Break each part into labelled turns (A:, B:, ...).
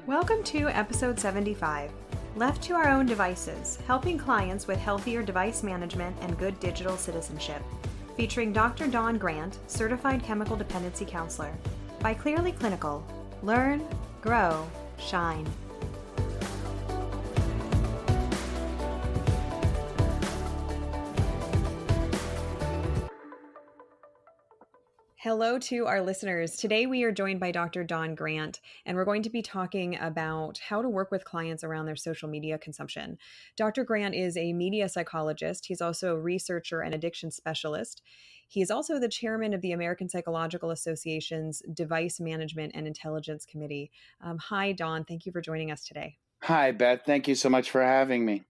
A: Welcome to episode 75, Left to Our Own Devices, helping clients with healthier device management and good digital citizenship, featuring Dr. Dawn Grant, Certified Chemical Dependency Counselor, by Clearly Clinical. Learn, grow, shine. Hello to our listeners. Today we are joined by Dr. Dawn Grant, and we're going to be talking about how to work with clients around their social media consumption. Dr. Grant is a media psychologist. He's also a researcher and addiction specialist. He is also the chairman of the American Psychological Association's Device Management and Intelligence Committee. Hi, Dawn. Thank you for joining us today.
B: Hi, Beth. Thank you so much for having me.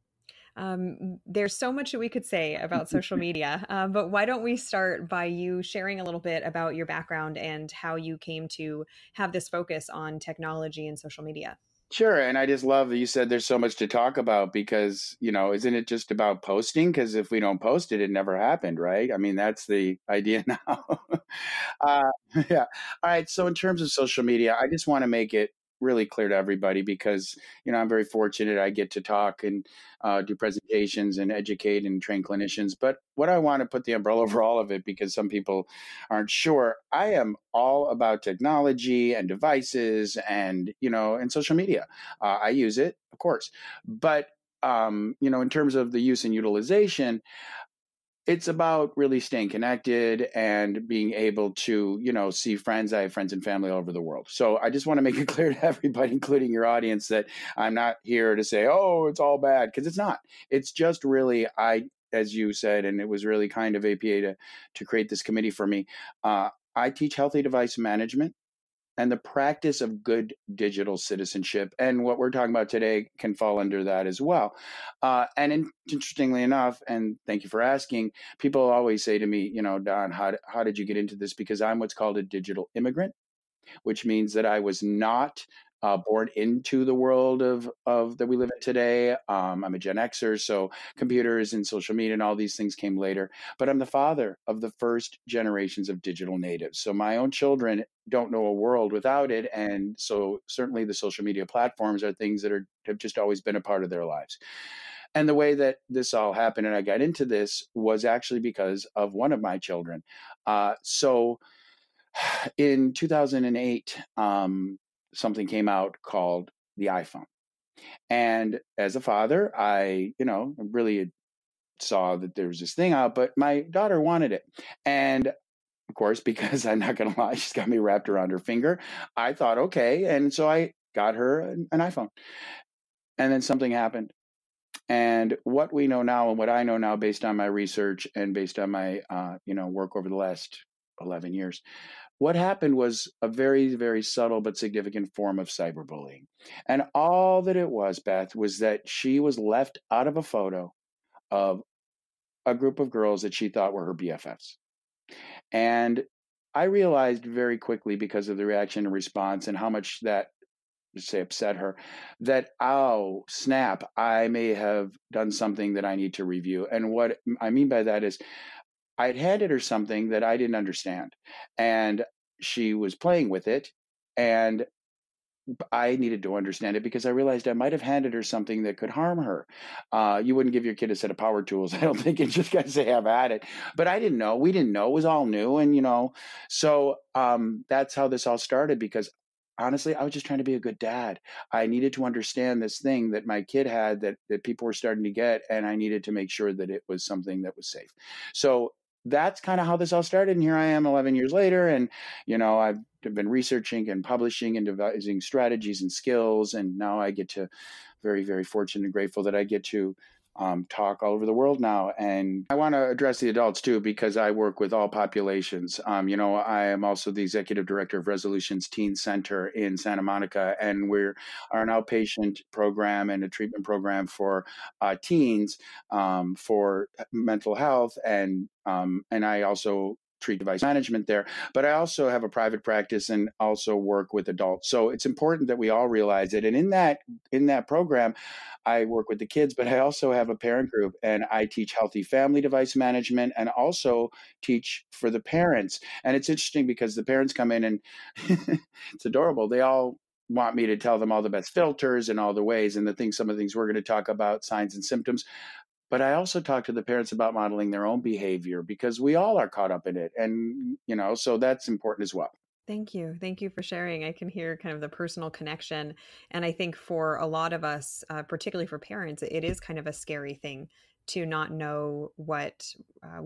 A: There's so much that we could say about social media, but why don't we start by you sharing a little bit about your background and how you came to have this focus on technology and social media?
B: Sure. And I just love that you said there's so much to talk about because, isn't it just about posting? Because if we don't post it, it never happened, right? I mean, that's the idea now. Yeah. All right. So in terms of social media, I just want to make it really clear to everybody because, I'm very fortunate I get to talk and do presentations and educate and train clinicians. But what I want to put the umbrella over all of it, because some people aren't sure, I am all about technology and devices and social media. I use it, of course. But, in terms of the use and utilization, it's about really staying connected and being able to, see friends. I have friends and family all over the world. So I just want to make it clear to everybody, including your audience, that I'm not here to say, oh, it's all bad, because it's not. It's just really, as you said, and it was really kind of APA to create this committee for me. I teach healthy device management and the practice of good digital citizenship. And what we're talking about today can fall under that as well. Interestingly enough, and thank you for asking, people always say to me, Don, how did you get into this? Because I'm what's called a digital immigrant, which means that I was not born into the world of that we live in today. I'm a Gen Xer, so computers and social media and all these things came later. But I'm the father of the first generations of digital natives. So my own children don't know a world without it. And so certainly the social media platforms are things that have just always been a part of their lives. And the way that this all happened and I got into this was actually because of one of my children. So in 2008, something came out called the iPhone. And as a father, I, really saw that there was this thing out, but my daughter wanted it. And of course, because I'm not going to lie, she's got me wrapped around her finger. I thought, okay. And so I got her an iPhone. And then something happened. And what we know now and what I know now based on my research and based on my, work over the last 11 years, what happened was a very, very subtle but significant form of cyberbullying. And all that it was, Beth, was that she was left out of a photo of a group of girls that she thought were her BFFs. And I realized very quickly because of the reaction and response and how much that upset her, that, oh, snap, I may have done something that I need to review. And what I mean by that is I had handed her something that I didn't understand, and she was playing with it, and I needed to understand it because I realized I might have handed her something that could harm her. You wouldn't give your kid a set of power tools, I don't think, and just kind of say, have at it. But I didn't know. We didn't know. It was all new. And, so that's how this all started because honestly, I was just trying to be a good dad. I needed to understand this thing that my kid had that people were starting to get, and I needed to make sure that it was something that was safe. So that's kind of how this all started. And here I am 11 years later. And, I've been researching and publishing and devising strategies and skills. And now I get to very, very fortunate and grateful that I get to talk all over the world now. And I want to address the adults too, because I work with all populations. I am also the executive director of Resolutions Teen Center in Santa Monica, and we're an outpatient program and a treatment program for teens for mental health. And I also treat device management there, but I also have a private practice and also work with adults. So it's important that we all realize it. And in that program, I work with the kids, but I also have a parent group and I teach healthy family device management and also teach for the parents. And it's interesting because the parents come in and it's adorable. They all want me to tell them all the best filters and all the ways and some of the things we're going to talk about, signs and symptoms. But I also talk to the parents about modeling their own behavior because we all are caught up in it. And, so that's important as well.
A: Thank you. Thank you for sharing. I can hear kind of the personal connection. And I think for a lot of us, particularly for parents, it is kind of a scary thing to not know what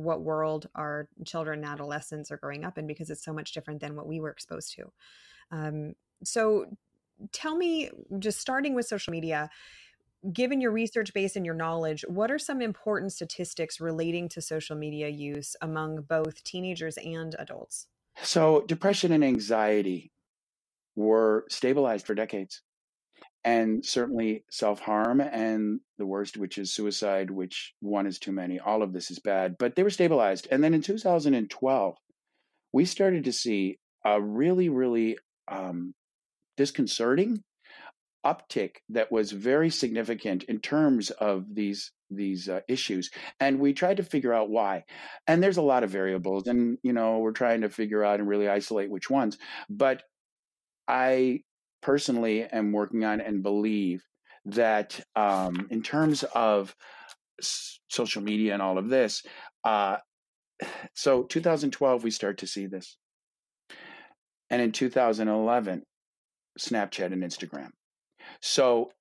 A: world our children and adolescents are growing up in, because it's so much different than what we were exposed to. So tell me, just starting with social media, given your research base and your knowledge, what are some important statistics relating to social media use among both teenagers and adults?
B: So depression and anxiety were stabilized for decades. And certainly self-harm and the worst, which is suicide, which one is too many. All of this is bad, but they were stabilized. And then in 2012, we started to see a really, really disconcerting uptick that was very significant in terms of these issues, and we tried to figure out why. And there's a lot of variables, and we're trying to figure out and really isolate which ones. But I personally am working on and believe that in terms of social media and all of this, so 2012 we start to see this, and in 2011 Snapchat and Instagram. So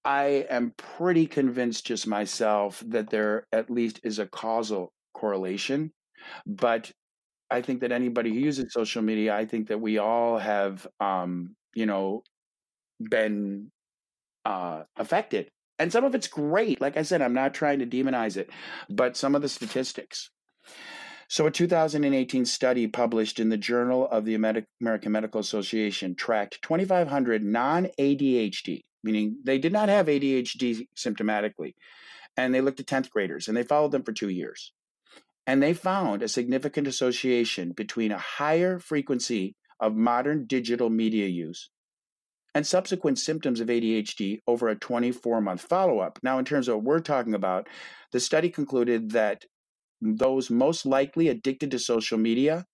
B: I am pretty convinced just myself that there at least is a causal correlation. But I think that anybody who uses social media, I think that we all have, been affected. And some of it's great. Like I said, I'm not trying to demonize it, but some of the statistics. So a 2018 study published in the Journal of the American Medical Association tracked 2,500 non-ADHD, meaning they did not have ADHD symptomatically, and they looked at 10th graders, and they followed them for 2 years. And they found a significant association between a higher frequency of modern digital media use and subsequent symptoms of ADHD over a 24-month follow-up. Now, in terms of what we're talking about, the study concluded that those most likely addicted to social media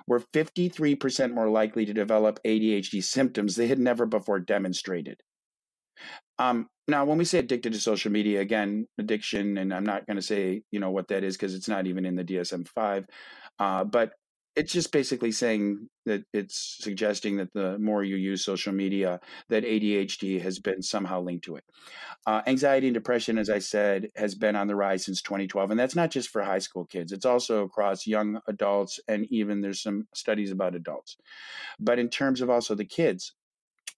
B: were 53% more likely to develop ADHD symptoms they had never before demonstrated. Now, when we say addicted to social media, again, addiction, and I'm not going to say, what that is because it's not even in the DSM-5, but it's just basically saying that it's suggesting that the more you use social media, that ADHD has been somehow linked to it. Anxiety and depression, as I said, has been on the rise since 2012. And that's not just for high school kids. It's also across young adults, and even there's some studies about adults. But in terms of also the kids,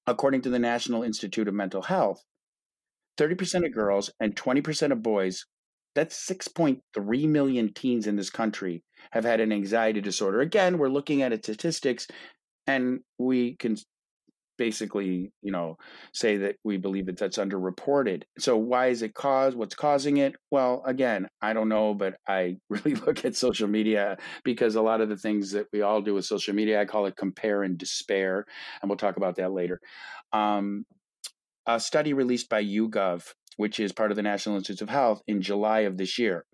B: according to the National Institute of Mental Health, 30% of girls and 20% of boys, that's 6.3 million teens in this country, have had an anxiety disorder. Again, we're looking at statistics, and we can basically, say that we believe that that's underreported. So why is it caused? What's causing it? Well, again, I don't know, but I really look at social media because a lot of the things that we all do with social media, I call it compare and despair, and we'll talk about that later. A study released by YouGov, which is part of the National Institutes of Health, in July of this year.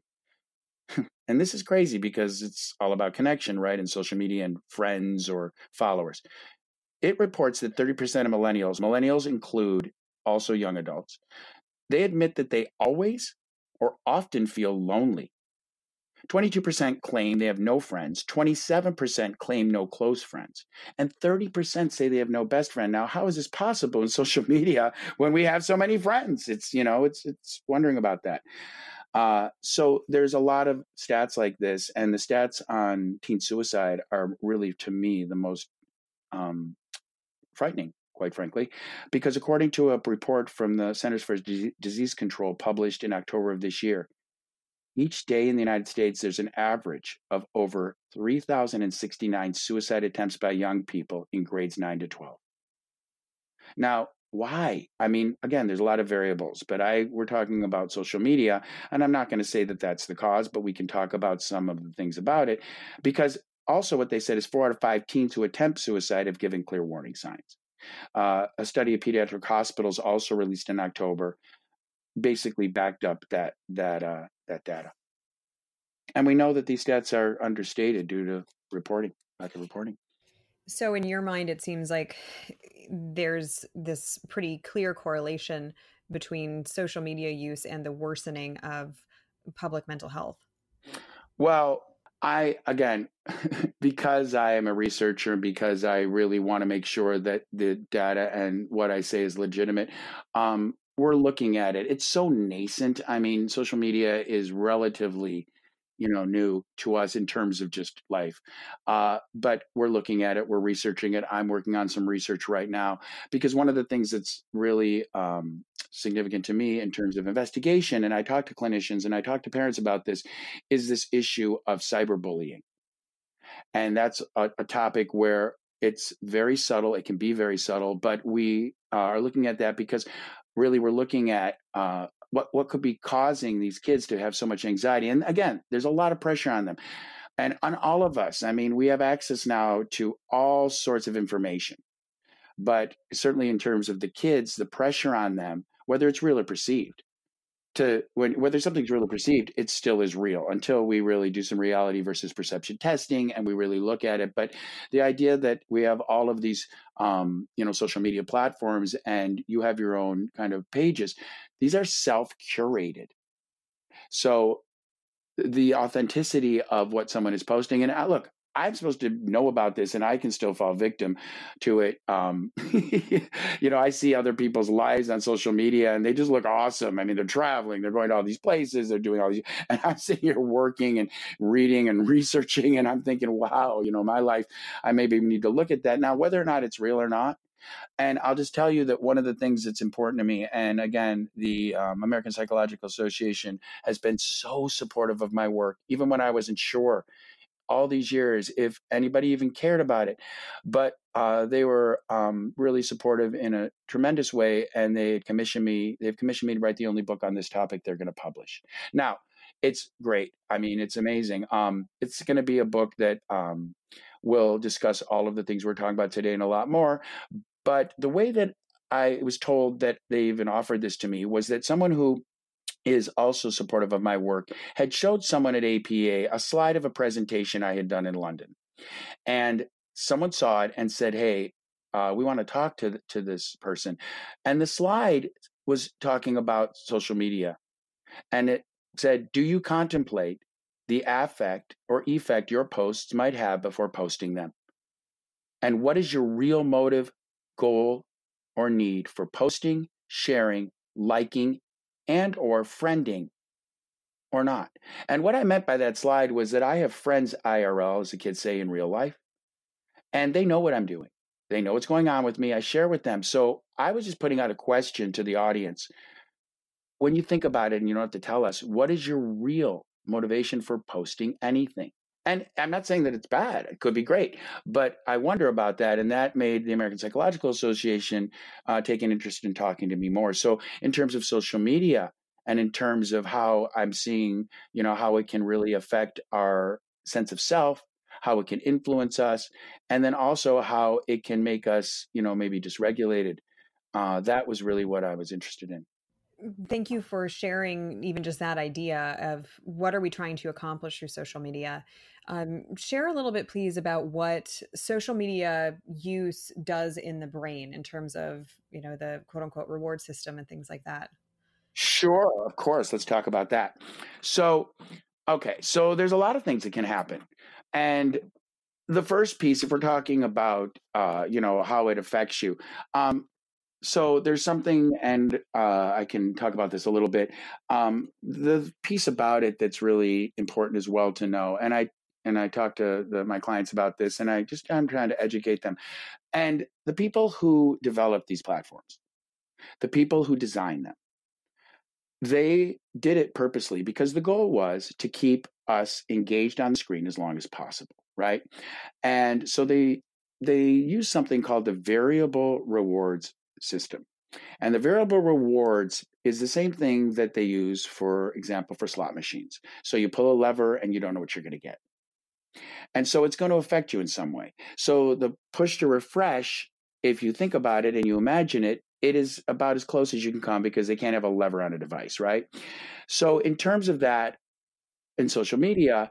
B: And this is crazy because it's all about connection, right? And social media and friends or followers. It reports that 30% of millennials include also young adults, they admit that they always or often feel lonely. 22% claim they have no friends, 27% claim no close friends, and 30% say they have no best friend. Now, how is this possible in social media when we have so many friends? It's wondering about that. So there's a lot of stats like this, and the stats on teen suicide are really, to me, the most frightening, quite frankly, because according to a report from the Centers for Disease Control published in October of this year, each day in the United States, there's an average of over 3,069 suicide attempts by young people in grades 9 to 12. Now, why? I mean, again, there's a lot of variables, but we're talking about social media, and I'm not going to say that that's the cause, but we can talk about some of the things about it, because also what they said is 4 out of 5 teens who attempt suicide have given clear warning signs. A study of pediatric hospitals also released in October basically backed up that data. And we know that these stats are understated due to lack of reporting.
A: So, in your mind, it seems like there's this pretty clear correlation between social media use and the worsening of public mental health.
B: Well, I again, because I am a researcher and because I really want to make sure that the data and what I say is legitimate, we're looking at it. It's so nascent. I mean, social media is relatively, new to us in terms of just life. But we're looking at it. We're researching it. I'm working on some research right now because one of the things that's really significant to me in terms of investigation, and I talk to clinicians and I talk to parents about this, is this issue of cyberbullying. And that's a topic where it's very subtle. It can be very subtle, but we are looking at that because really we're looking at what could be causing these kids to have so much anxiety. And again, there's a lot of pressure on them and on all of us. I mean, we have access now to all sorts of information, but certainly in terms of the kids, the pressure on them, whether it's real or perceived, whether something's really perceived, it still is real until we really do some reality versus perception testing and we really look at it. But the idea that we have all of these social media platforms and you have your own kind of pages, these are self-curated. So the authenticity of what someone is posting. And look, I'm supposed to know about this and I can still fall victim to it. I see other people's lives on social media and they just look awesome. I mean, they're traveling, they're going to all these places, they're doing all these, and I'm sitting here working and reading and researching. And I'm thinking, wow, my life, I maybe need to look at that now, whether or not it's real or not. And I'll just tell you that one of the things that's important to me, and again, the American Psychological Association has been so supportive of my work, even when I wasn't sure all these years if anybody even cared about it. But they were really supportive in a tremendous way, and they've commissioned me to write the only book on this topic they're going to publish. Now, it's great. I mean, it's amazing. It's going to be a book that will discuss all of the things we're talking about today and a lot more. But the way that I was told that they even offered this to me was that someone who is also supportive of my work had showed someone at APA a slide of a presentation I had done in London. And someone saw it and said, hey, we want to talk to this person. And the slide was talking about social media. And it said, do you contemplate the affect or effect your posts might have before posting them? And what is your real motive, goal, or need for posting, sharing, liking, and or friending or not? And what I meant by that slide was that I have friends IRL, as the kids say, in real life, and they know what I'm doing. They know what's going on with me. I share with them. So I was just putting out a question to the audience. When you think about it, and you don't have to tell us, what is your real motivation for posting anything? And I'm not saying that it's bad. It could be great. But I wonder about that. And that made the American Psychological Association take an interest in talking to me more. So in terms of social media and in terms of how I'm seeing, how it can really affect our sense of self, how it can influence us, and then also how it can make us, maybe dysregulated. That was really what I was interested in.
A: Thank you for sharing even just that idea of what are we trying to accomplish through social media. Share a little bit, please, about what social media use does in the brain in terms of, the quote unquote reward system and things like that.
B: Sure, of course. Let's talk about that. So, okay, so there's a lot of things that can happen. And the first piece, if we're talking about, how it affects you, so there's something, and I can talk about this a little bit. The piece about it that's really important as well to know, and I talk to my clients about this, and I'm trying to educate them. And the people who develop these platforms, the people who design them, they did it purposely because the goal was to keep us engaged on the screen as long as possible, right? And so they use something called the variable rewards system. And the variable rewards is the same thing that they use, for example, for slot machines. So you pull a lever and you don't know what you're going to get. And so it's going to affect you in some way. So the push to refresh, if you think about it and you imagine it, it is about as close as you can come because they can't have a lever on a device, right? So in terms of that, in social media,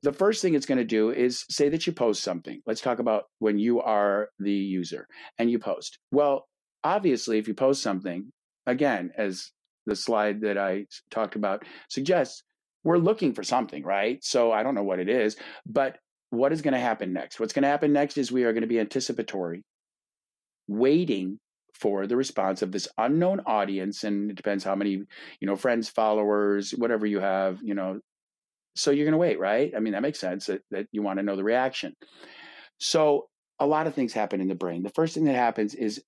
B: the first thing it's going to do is say that you post something. Let's talk about when you are the user and you post. Well, obviously, if you post something, again, as the slide that I talked about suggests, we're looking for something, right? So I don't know what it is, but what is going to happen next? What's going to happen next is we are going to be anticipatory, waiting for the response of this unknown audience. And it depends how many, friends, followers, whatever you have, so you're going to wait, right? I mean, that makes sense that you want to know the reaction. So a lot of things happen in the brain. The first thing that happens is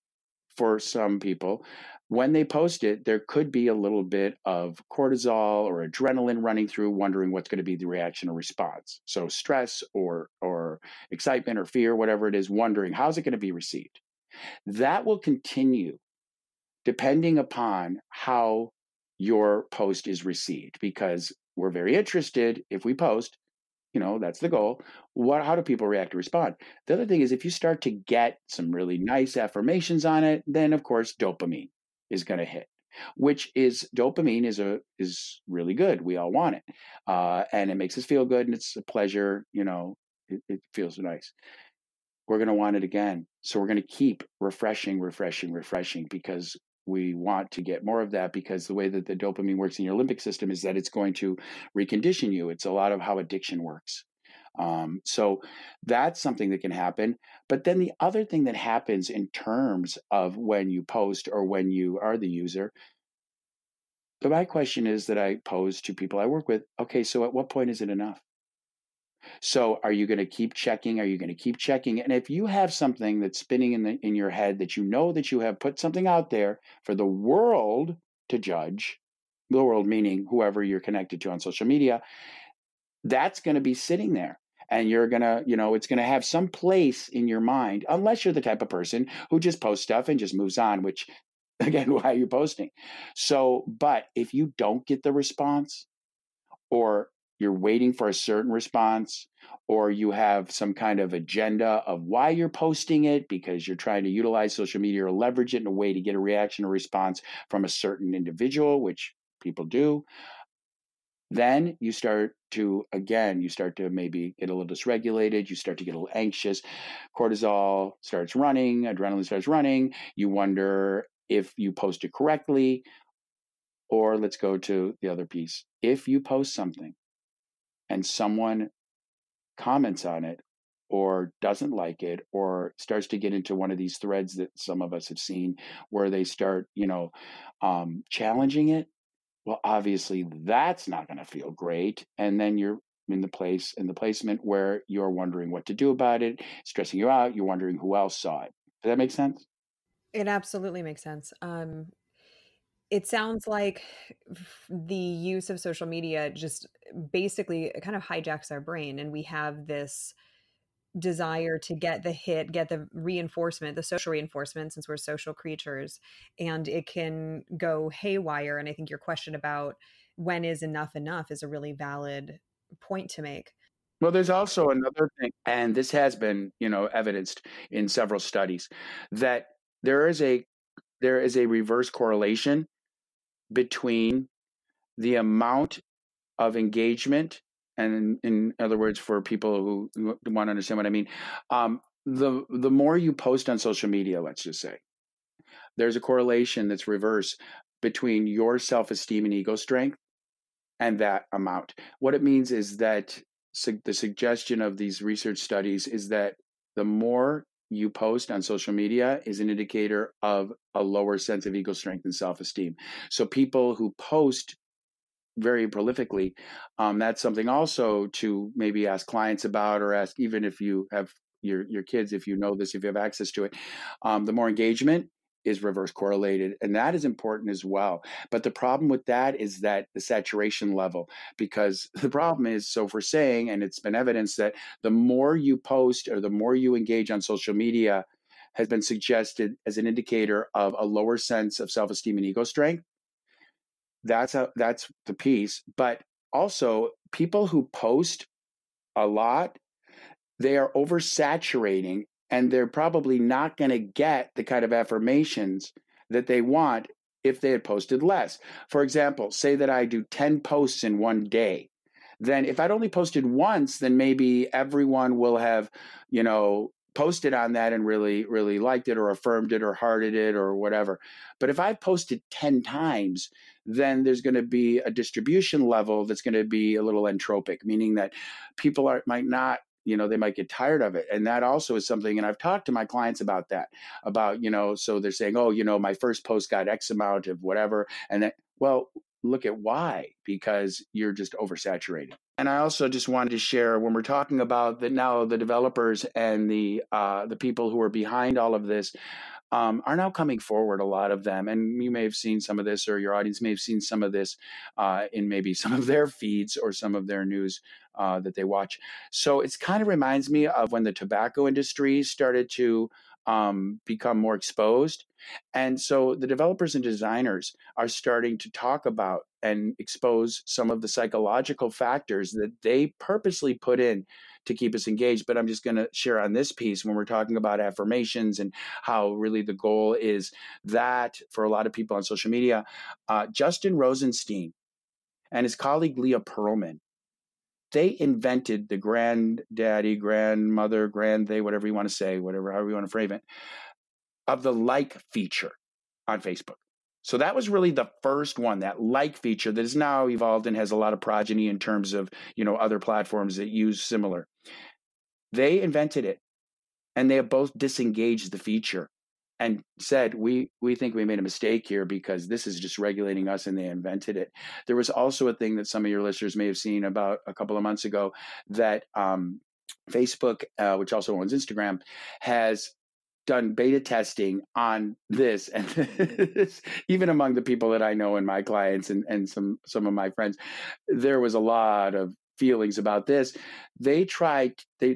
B: for some people, when they post it, there could be a little bit of cortisol or adrenaline running through, wondering what's going to be the reaction or response. So stress or excitement or fear, whatever it is, wondering how's it going to be received. That will continue depending upon how your post is received, because we're very interested if we post, that's the goal. How do people react or respond? The other thing is if you start to get some really nice affirmations on it, then of course dopamine is going to hit, which is dopamine is really good. We all want it. And it makes us feel good and it's a pleasure, it feels nice. We're going to want it again. So we're going to keep refreshing because we want to get more of that, because the way that the dopamine works in your limbic system is that it's going to recondition you. It's a lot of how addiction works. So that's something that can happen. But then the other thing that happens in terms of when you post or when you are the user, my question is that I pose to people I work with, okay, so at what point is it enough? So are you going to keep checking? Are you going to keep checking? And if you have something that's spinning in your head that that you have put something out there for the world to judge, the world meaning whoever you're connected to on social media, that's going to be sitting there. And you're going to, it's going to have some place in your mind, unless you're the type of person who just posts stuff and just moves on, which again, why are you posting? So, but if you don't get the response, or you're waiting for a certain response, or you have some kind of agenda of why you're posting it because you're trying to utilize social media or leverage it in a way to get a reaction or response from a certain individual, which people do, then you start to maybe get a little dysregulated. You start to get a little anxious. Cortisol starts running, adrenaline starts running. You wonder if you posted correctly. Or let's go to the other piece. If you post something and someone comments on it or doesn't like it or starts to get into one of these threads that some of us have seen where they start, challenging it, well, obviously that's not going to feel great. And then you're in the placement where you're wondering what to do about it, stressing you out. You're wondering who else saw it. Does that make sense?
A: It absolutely makes sense. It sounds like the use of social media just basically kind of hijacks our brain, and we have this desire to get the hit, get the reinforcement, the social reinforcement, since we're social creatures, and it can go haywire. And I think your question about when is enough is a really valid point to make.
B: Well, there's also another thing, and this has been, evidenced in several studies, that there is a reverse correlation between the amount of engagement, and in other words, for people who want to understand what I mean, the more you post on social media, let's just say, there's a correlation that's reverse between your self-esteem and ego strength and that amount. What it means is that the suggestion of these research studies is that the more you post on social media is an indicator of a lower sense of ego strength and self-esteem. So people who post very prolifically, that's something also to maybe ask clients about, or ask even if you have your kids, if you know this, if you have access to it. The more engagement is reverse correlated, and that is important as well. But the problem with that is that the saturation level, because the problem is, so if we're saying, and it's been evidenced that the more you post or the more you engage on social media has been suggested as an indicator of a lower sense of self-esteem and ego strength. That's the piece. But also people who post a lot, they are oversaturating, and they're probably not going to get the kind of affirmations that they want if they had posted less. For example, say that I do 10 posts in one day. then if I'd only posted once, then maybe everyone will have, posted on that and really, really liked it or affirmed it or hearted it or whatever. But if I've posted 10 times, then there's going to be a distribution level that's going to be a little entropic, meaning that might not, they might get tired of it. And that also is something, and I've talked to my clients about that, so they're saying, oh, my first post got X amount of whatever. And then, well, look at why, because you're just oversaturated. And I also just wanted to share, when we're talking about that now, the developers and the people who are behind all of this are now coming forward, a lot of them. And you may have seen some of this, or your audience may have seen some of this in maybe some of their feeds or some of their news that they watch. So it's kind of reminds me of when the tobacco industry started to become more exposed. And so the developers and designers are starting to talk about and expose some of the psychological factors that they purposely put in to keep us engaged. But I'm just going to share on this piece when we're talking about affirmations and how really the goal is that for a lot of people on social media, Justin Rosenstein and his colleague Leah Pearlman, they invented the granddaddy, grandmother, they, whatever you want to say, however you want to frame it, of the like feature on Facebook. So that was really the first one, that like feature that is now evolved and has a lot of progeny in terms of, other platforms that use similar. They invented it, and they have both disengaged the feature and said, we think we made a mistake here because this is just regulating us, and they invented it. There was also a thing that some of your listeners may have seen about a couple of months ago that Facebook, which also owns Instagram, has done beta testing on this. And even among the people that I know and my clients and some of my friends, there was a lot of feelings about this. They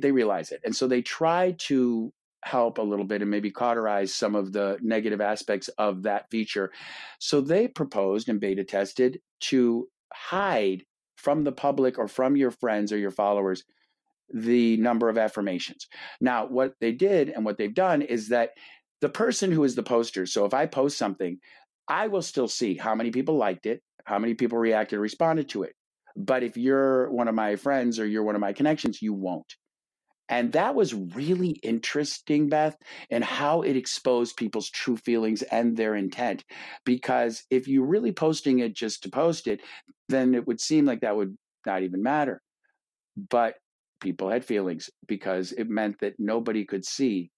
B: realize it. And so they try to help a little bit and maybe cauterize some of the negative aspects of that feature. So they proposed and beta tested to hide from the public or from your friends or your followers the number of affirmations. Now, what they did and what they've done is that the person who is the poster, so if I post something, I will still see how many people liked it, how many people reacted or responded to it. But if you're one of my friends or you're one of my connections, you won't. And that was really interesting, Beth, and how it exposed people's true feelings and their intent. Because if you're really posting it just to post it, then it would seem like that would not even matter. But people had feelings because it meant that nobody could see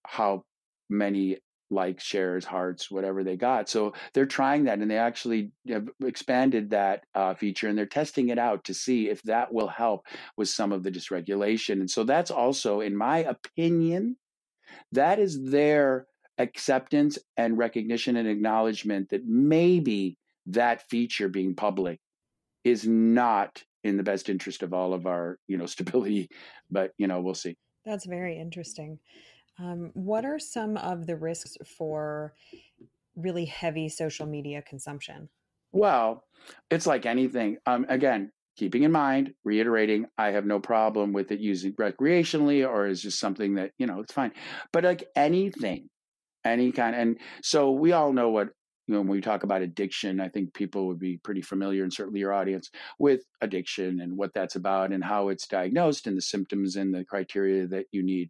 B: how many likes, shares, hearts, whatever they got. So they're trying that, and they actually have expanded that feature, and they're testing it out to see if that will help with some of the dysregulation. And so that's also, in my opinion, that is their acceptance and recognition and acknowledgement that maybe that feature being public is not in the best interest of all of our, stability, but, we'll see.
A: That's very interesting. What are some of the risks for really heavy social media consumption?
B: Well, it's like anything. Again, keeping in mind, reiterating, I have no problem with it using recreationally or is just something that, it's fine. But like anything, any kind, and so we all know what, when we talk about addiction, I think people would be pretty familiar, and certainly your audience, with addiction and what that's about and how it's diagnosed and the symptoms and the criteria that you need.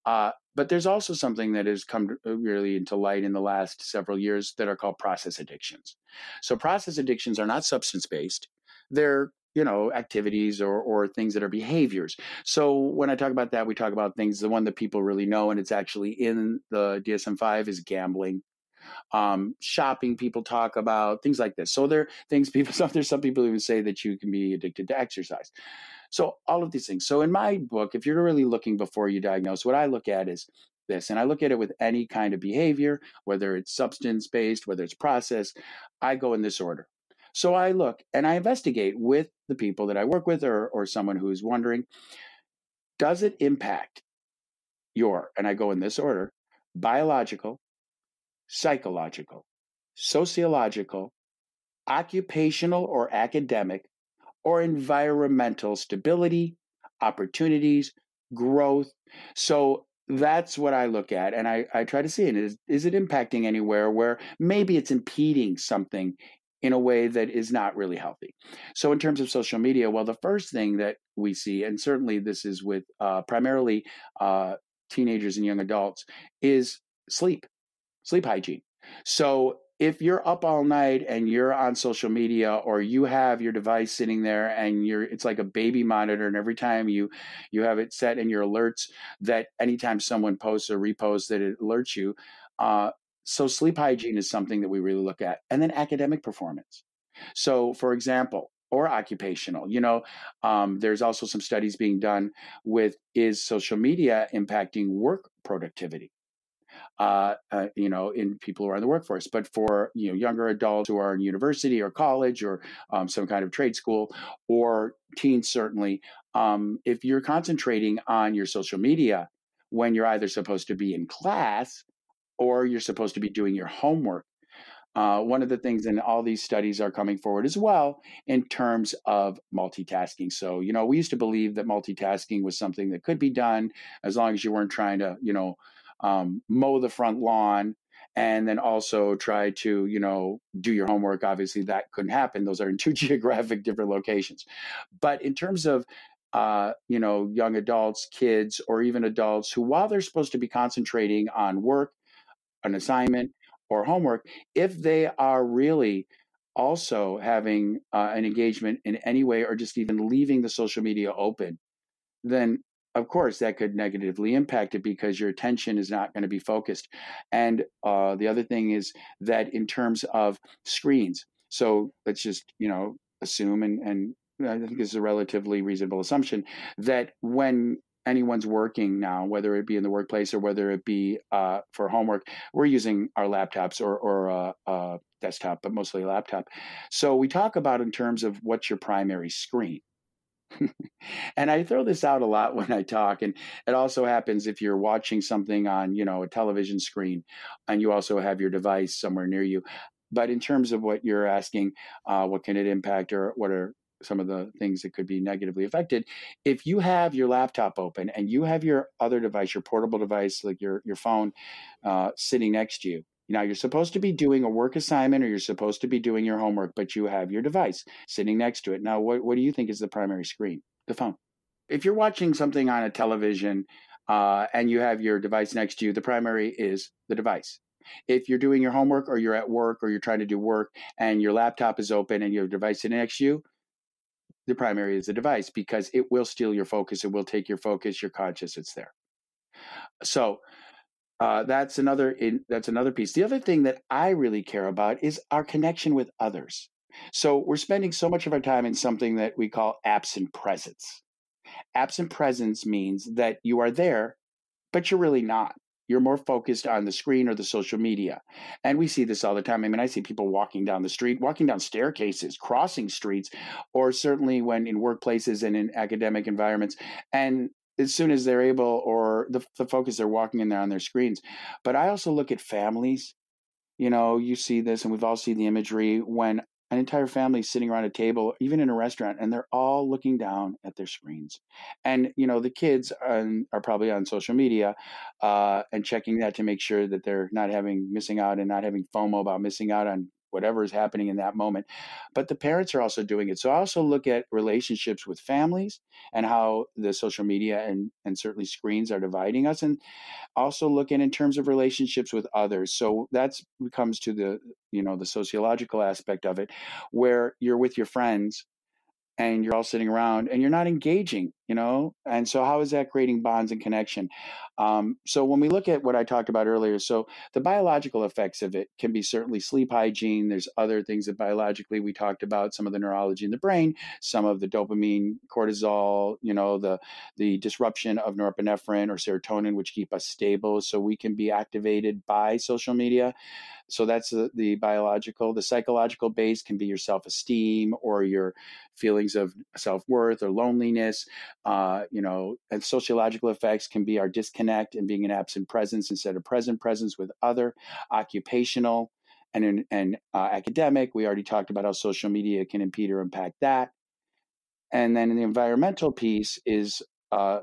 B: But there's also something that has come really into light in the last several years that are called process addictions. So process addictions are not substance based. They're activities or things that are behaviors. So when I talk about that, we talk about things, the one that people really know, and it's actually in the DSM-5, is gambling. Shopping, people talk about things like this. So there are things there's some people even say that you can be addicted to exercise. So all of these things. So in my book, if you're really looking before you diagnose, what I look at is this, and I look at it with any kind of behavior, whether it's substance based, whether it's process, I go in this order. So I look and I investigate with the people that I work with or someone who's wondering, does it impact and I go in this order, biological, psychological, sociological, occupational or academic, or environmental stability, opportunities, growth. So that's what I look at. And I try to see it. Is it impacting anywhere where maybe it's impeding something in a way that is not really healthy. So, in terms of social media, well, the first thing that we see, and certainly this is with primarily teenagers and young adults, is sleep, sleep hygiene. So, if you're up all night and you're on social media, or you have your device sitting there and it's like a baby monitor, and every time you have it set in your alerts that anytime someone posts or reposts that it alerts you. uh, so sleep hygiene is something that we really look at. And then academic performance. So, for example, or occupational, there's also some studies being done with, is social media impacting work productivity? In people who are in the workforce. But for younger adults who are in university or college, or some kind of trade school, or teens, certainly, if you're concentrating on your social media when you're either supposed to be in class or you're supposed to be doing your homework. One of the things, and all these studies are coming forward as well, in terms of multitasking. So, we used to believe that multitasking was something that could be done as long as you weren't trying to, mow the front lawn and then also try to, do your homework. Obviously, that couldn't happen. Those are in two geographic different locations. But in terms of young adults, kids, or even adults who, while they're supposed to be concentrating on work, an assignment, or homework, if they are really also having an engagement in any way, or just even leaving the social media open, then of course that could negatively impact it, because your attention is not going to be focused. And the other thing is that in terms of screens, so let's just assume, and I think this is a relatively reasonable assumption, that when anyone's working now, whether it be in the workplace or whether it be for homework, we're using our laptops, or desktop, but mostly a laptop. So we talk about in terms of what's your primary screen. And I throw this out a lot when I talk, and it also happens if you're watching something on, a television screen, and you also have your device somewhere near you. But in terms of what you're asking, what can it impact, or what are some of the things that could be negatively affected? If you have your laptop open and you have your other device, your portable device, like your phone, sitting next to you. Now, you're supposed to be doing a work assignment, or you're supposed to be doing your homework, but you have your device sitting next to it. Now, what do you think is the primary screen? The phone. If you're watching something on a television, and you have your device next to you, the primary is the device. If you're doing your homework, or you're at work, or you're trying to do work, and your laptop is open and your device sitting next to you, the primary is the device, because it will steal your focus. It will take your focus, your conscious. It's there. So that's another piece. The other thing that I really care about is our connection with others. So we're spending so much of our time in something that we call absent presence. Absent presence means that you are there, but you're really not. You're more focused on the screen or the social media. And we see this all the time. I mean, I see people walking down the street, walking down staircases, crossing streets, or certainly when in workplaces and in academic environments. And as soon as they're able, or the focus, they're walking in there on their screens. But I also look at families. You see this, and we've all seen the imagery when an entire family is sitting around a table, even in a restaurant, and they're all looking down at their screens. And, the kids are probably on social media, and checking that to make sure that they're not missing out, and not having FOMO about missing out on whatever is happening in that moment. But the parents are also doing it. So I also look at relationships with families, and how the social media and certainly screens are dividing us. And also looking in terms of relationships with others. So that's comes to the sociological aspect of it, where you're with your friends and you're all sitting around and you're not engaging. And so how is that creating bonds and connection? So when we look at what I talked about earlier, so the biological effects of it can be certainly sleep hygiene. There's other things that biologically we talked about, some of the neurology in the brain, some of the dopamine, cortisol, the disruption of norepinephrine or serotonin, which keep us stable, so we can be activated by social media. So that's the biological. The psychological base can be your self-esteem, or your feelings of self-worth or loneliness. And sociological effects can be our disconnect and being an absent presence instead of present presence with other. Occupational and academic. We already talked about how social media can impede or impact that. And then the environmental piece is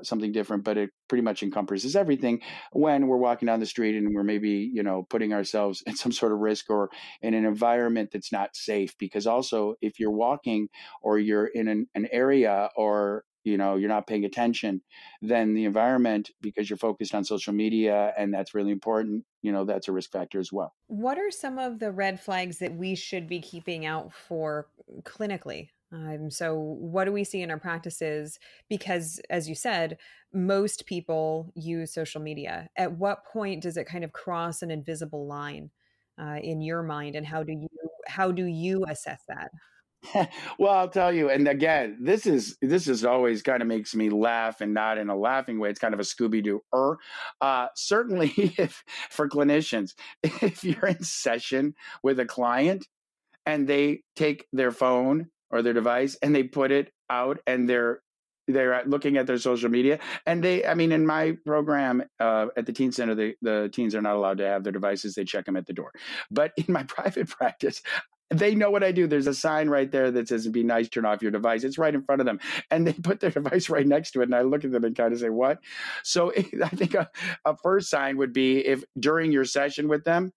B: something different, but it pretty much encompasses everything when we're walking down the street and we're maybe, putting ourselves in some sort of risk or in an environment that's not safe. Because also, if you're walking or you're in an area or you're not paying attention, then the environment, because you're focused on social media and that's really important, that's a risk factor as well.
A: What are some of the red flags that we should be keeping out for clinically? So, what do we see in our practices? Because, as you said, most people use social media. At what point does it kind of cross an invisible line in your mind, and how do you assess that?
B: Well, I'll tell you, and again, this is always kind of makes me laugh, and not in a laughing way. It's kind of a Scooby Doo. Certainly, if for clinicians, if you're in session with a client and they take their phone or their device and they put it out and they're looking at their social media, and I mean, in my program at the teen center, the teens are not allowed to have their devices. They check them at the door. But in my private practice, they know what I do. There's a sign right there that says, "Be nice, turn off your device." It's right in front of them. And they put their device right next to it. And I look at them and kind of say, "What?" So I think a first sign would be if during your session with them,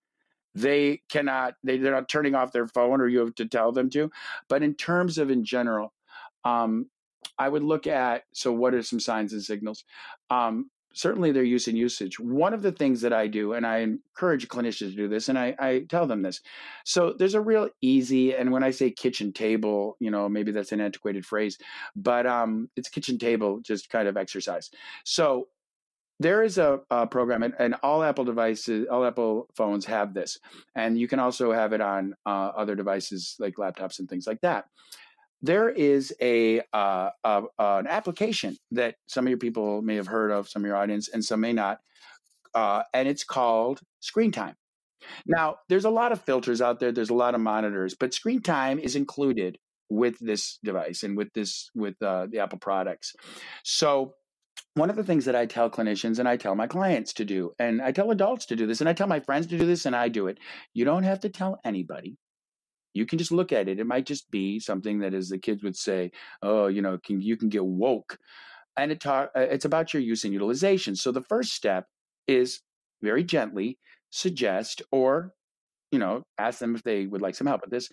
B: they're not turning off their phone or you have to tell them to. But in terms of in general, um, I would look at, so what are some signs and signals? Certainly their use and usage. One of the things that I do, and I encourage clinicians to do this, and I tell them this. So there's a real easy, and when I say kitchen table, maybe that's an antiquated phrase, but it's kitchen table, just kind of exercise. So there is a program, and all Apple devices, all Apple phones have this, and you can also have it on other devices like laptops and things like that. There is an application that some of your people may have heard of, some of your audience, and some may not, and it's called Screen Time. Now, there's a lot of filters out there. There's a lot of monitors, but Screen Time is included with this device and with the Apple products. So one of the things that I tell clinicians and I tell my clients to do, and I tell adults to do this, and I tell my friends to do this, and I do it. You don't have to tell anybody. You can just look at it. It might just be something that, as the kids would say, "Oh, you can get woke," and it's about your use and utilization. So the first step is very gently suggest, or ask them if they would like some help with this.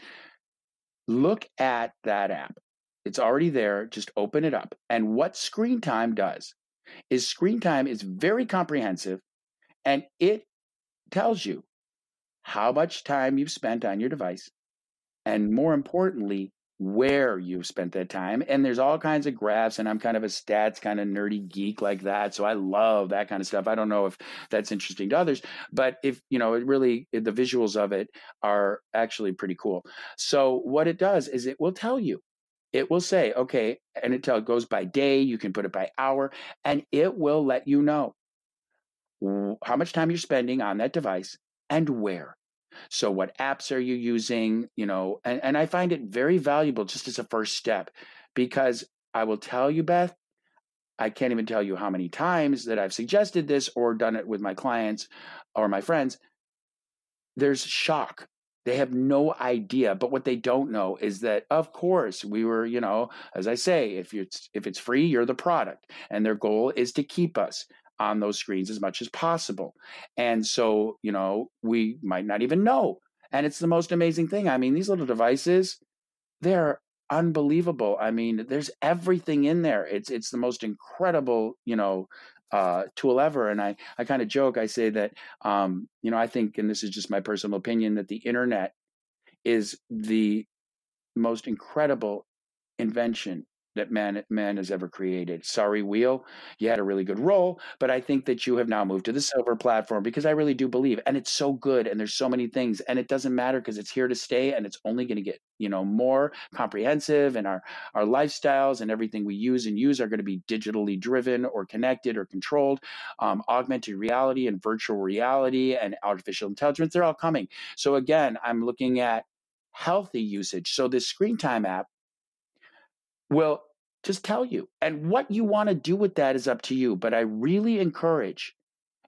B: Look at that app. It's already there. Just open it up. And what Screen Time does is Screen Time is very comprehensive, and it tells you how much time you've spent on your device, and more importantly, where you've spent that time. And there's all kinds of graphs, and I'm kind of a stats kind of nerdy geek like that. So I love that kind of stuff. I don't know if that's interesting to others, but if, the visuals of it are actually pretty cool. So what it does is it will tell you, it will say, okay, and it goes by day, you can put it by hour, and it will let you know how much time you're spending on that device and where. So what apps are you using? And I find it very valuable just as a first step, because I will tell you, Beth, I can't even tell you how many times that I've suggested this or done it with my clients or my friends. There's shock. They have no idea. But what they don't know is that, of course, we were, as I say, if it's free, you're the product. And their goal is to keep us on those screens as much as possible. And so, we might not even know. And it's the most amazing thing. I mean, these little devices, they're unbelievable. I mean, there's everything in there. It's the most incredible, tool ever. And I kind of joke. I say that, I think, and this is just my personal opinion, that the internet is the most incredible invention that man has ever created. Sorry, Wheel, you had a really good role, but I think that you have now moved to the silver platform, because I really do believe, and it's so good, and there's so many things, and it doesn't matter because it's here to stay, and it's only going to get more comprehensive, and our lifestyles and everything we use are going to be digitally driven or connected or controlled. Augmented reality and virtual reality and artificial intelligence, they're all coming. So again, I'm looking at healthy usage. So this Screen Time app will just tell you. And what you want to do with that is up to you. But I really encourage,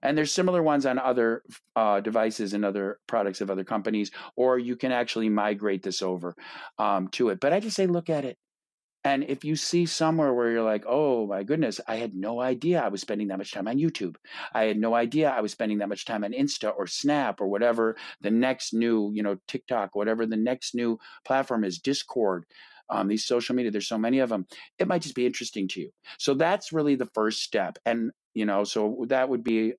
B: and there's similar ones on other devices and other products of other companies, or you can actually migrate this over to it. But I just say, look at it. And if you see somewhere where you're like, oh my goodness, I had no idea I was spending that much time on YouTube. I had no idea I was spending that much time on Insta or Snap or whatever the next new, TikTok, whatever the next new platform is, Discord, these social media, there's so many of them. It might just be interesting to you. So that's really the first step. And, so that would be